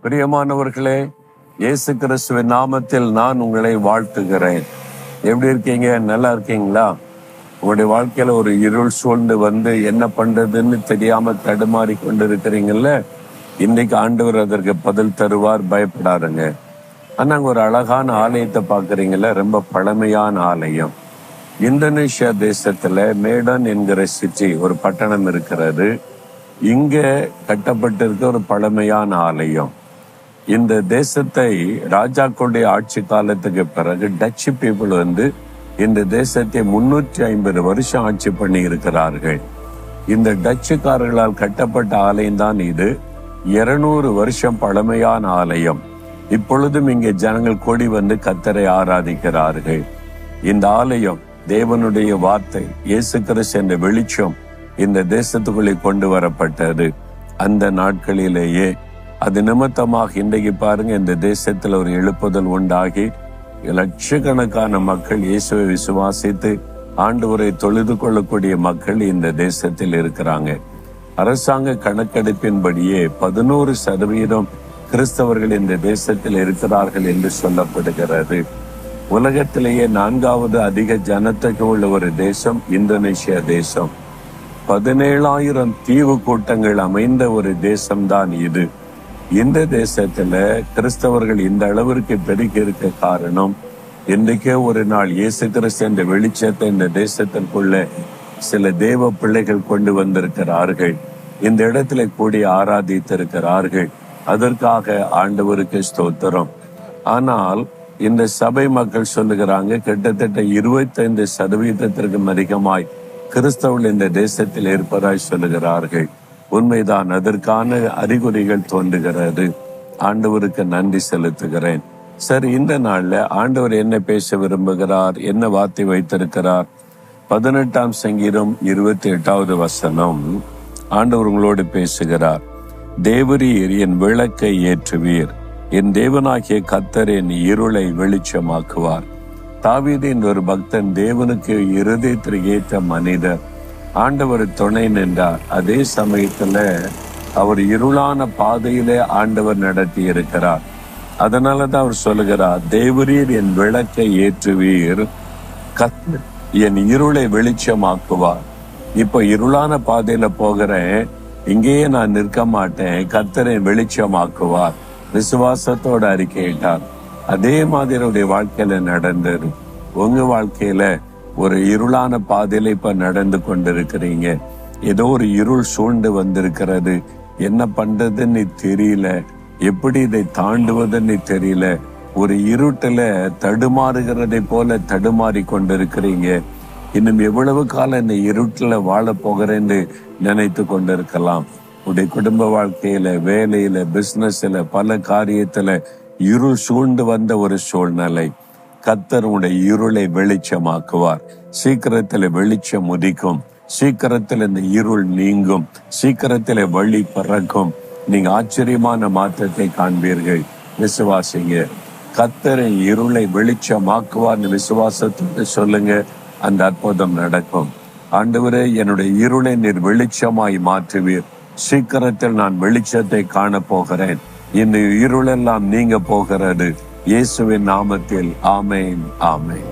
பிரியமானவர்களே, இயேசு கிறிஸ்துவின் நாமத்தில் நான் உங்களை வாழ்த்துகிறேன். எப்படி இருக்கீங்க? நல்லா இருக்கீங்களா? உங்களுடைய வாழ்க்கையில ஒரு இருள் சூழ்ந்து வந்து என்ன பண்றதுன்னு தெரியாம தடுமாறி கொண்டு இருக்கிறீங்கல்ல, இன்னைக்கு ஆண்டவர் அதற்கு பதில் தருவார். பயப்படாதுங்க. ஆனா அங்க ஒரு அழகான ஆலயத்தை பாக்குறீங்கல்ல, ரொம்ப பழமையான ஆலயம். இந்தோனேஷியா தேசத்துல மேடன் என்கிற சிட்டி, ஒரு பட்டணம் இருக்கிறது. இங்க கட்டப்பட்டிருக்க ஒரு பழமையான ஆலயம். இந்த தேசத்தை ராஜாக்களுடைய ஆட்சி காலத்துக்கு பிறகு டச்சு பீப்புள் வந்து இந்த தேசத்தை 350 வருஷம் ஆட்சி பண்ணி இருக்கிறார்கள். இந்த டச்சுக்காரர்களால் கட்டப்பட்ட ஆலயம் தான் இது. 200 வருஷம் பழமையான ஆலயம். இப்பொழுதும் இங்கே ஜனங்கள் கூடி வந்து கர்த்தரை ஆராதிக்கிறார்கள். இந்த ஆலயம் தேவனுடைய வார்த்தை, இயேசு கிறிஸ்து என்ற வெளிச்சம் இந்த தேசத்துக்குள்ளே கொண்டு வரப்பட்டது. அந்த நாட்களிலேயே அது நிமித்தமாக இன்றைக்கு பாருங்க, இந்த தேசத்துல ஒரு எழுப்புதல் உண்டாகி லட்சக்கணக்கான மக்கள் இயேசுவை விசுவாசித்து ஆண்டவரை தொழுது கொள்ளக்கூடிய மக்கள் இந்த தேசத்தில் இருக்கிறாங்க. அரசாங்க கணக்கெடுப்பின்படியே 11% கிறிஸ்தவர்கள் இந்த தேசத்தில் இருக்கிறார்கள் என்று சொல்லப்படுகிறது. உலகத்திலேயே 4வது அதிக ஜனத்தொகை உள்ள ஒரு தேசம் இந்தோனேஷியா தேசம். 17,000 தீவு கூட்டங்கள் அமைந்த ஒரு தேசம்தான் இது. இந்த தேசத்துல கிறிஸ்தவர்கள் இந்த அளவிற்கு பெருகி இருக்க காரணம், இன்றைக்கே ஒரு நாள் இயேசு கிறிஸ்து என்ற வெளிச்சத்தை இந்த தேசத்திற்குள்ள சில தேவ பிள்ளைகள் கொண்டு வந்திருக்கிறார்கள். இந்த இடத்துல கூடி ஆராதித்திருக்கிறார்கள். அதற்காக ஆண்டவருக்கு ஸ்தோத்திரம். ஆனால் இந்த சபை மக்கள் சொல்லுகிறாங்க, கிட்டத்தட்ட 25% அதிகமாய் கிறிஸ்தவர்கள் இந்த தேசத்தில் இருப்பதாய் சொல்லுகிறார்கள். உண்மைதான், அதற்கான அறிகுறிகள் தோன்றுகிறது. ஆண்டவருக்கு நன்றி செலுத்துகிறேன். சரி, இந்த நாள்ல ஆண்டவர் என்ன பேச விரும்புகிறார், என்ன வார்த்தை வைத்திருக்கிறார்? 18ஆம் சங்கீதம் 28வது வசனம். ஆண்டவர் உங்களோடு பேசுகிறார். தேவரீர் என் விளக்கை ஏற்றுவீர், என் தேவனாகிய கர்த்தர் என் இருளை வெளிச்சமாக்குவார். தாவீதின் ஒரு பக்தன், தேவனுக்கு இருதயத்திற்கு ஏற்ற மனிதர். ஆண்டவர் துணை நின்றார். அதே சமயத்துல அவர் இருளான பாதையிலே ஆண்டவர் நடத்தி இருக்கிறார். அதனாலதான் அவர் சொல்லுகிறார், தேவரீர் என் விளக்கை ஏற்றுவீர், கர்த்தர் என் இருளை வெளிச்சமாக்குவார். இப்ப இருளான பாதையில போகிறேன், இங்கேயே நான் நிற்க மாட்டேன், கர்த்தரை வெளிச்சமாக்குவார். விசுவாசத்தோட அறிக்கையிட்டார். அதே மாதிரி வாழ்க்கையில நடந்தது. உங்க வாழ்க்கையில ஒரு இருளான பாதையில இப்ப நடந்து கொண்டிருக்கிறீங்க. ஏதோ ஒரு இருள் சூழ்ந்து வந்திருக்கிறது. என்ன பண்றதுன்னு தெரியல, எப்படி இதை தாண்டுவதுன்னு தெரியல. ஒரு இருட்டுல தடுமாறுகிறதை போல தடுமாறி கொண்டிருக்கிறீங்க. இன்னும் எவ்வளவு காலம் இந்த இருட்டுல வாழ போகிறேன்னு நினைத்து கொண்டிருக்கலாம். உடைய குடும்ப வாழ்க்கையில, வேலையில, பிசினஸ்ல, பல காரியத்துல இருள் சூழ்ந்து வந்த ஒரு சூழ்நிலை. கர்த்தர் உடைய இருளை வெளிச்சமாக்குவார். சீக்கிரத்துல வெளிச்சம் உதிக்கும். சீக்கிரத்துல இந்த இருள் நீங்கும். சீக்கிரத்துல வழி பிறக்கும். நீங்க ஆச்சரியமான மாற்றத்தை காண்பீர்கள். விசுவாசிங்க. கர்த்தரின் இருளை வெளிச்சமாக்குவார்னு விசுவாசத்துக்கு சொல்லுங்க. அந்த அற்புதம் நடக்கும். ஆண்டவரே, என்னுடைய இருளை நீர் வெளிச்சமாய் மாற்றுவீர். சீக்கிரத்தில் நான் வெளிச்சத்தை காண போகிறேன். இந்த இருளெல்லாம் நீங்க போகிறது. இயேசுவின் நாமத்தில் ஆமென், ஆமென்.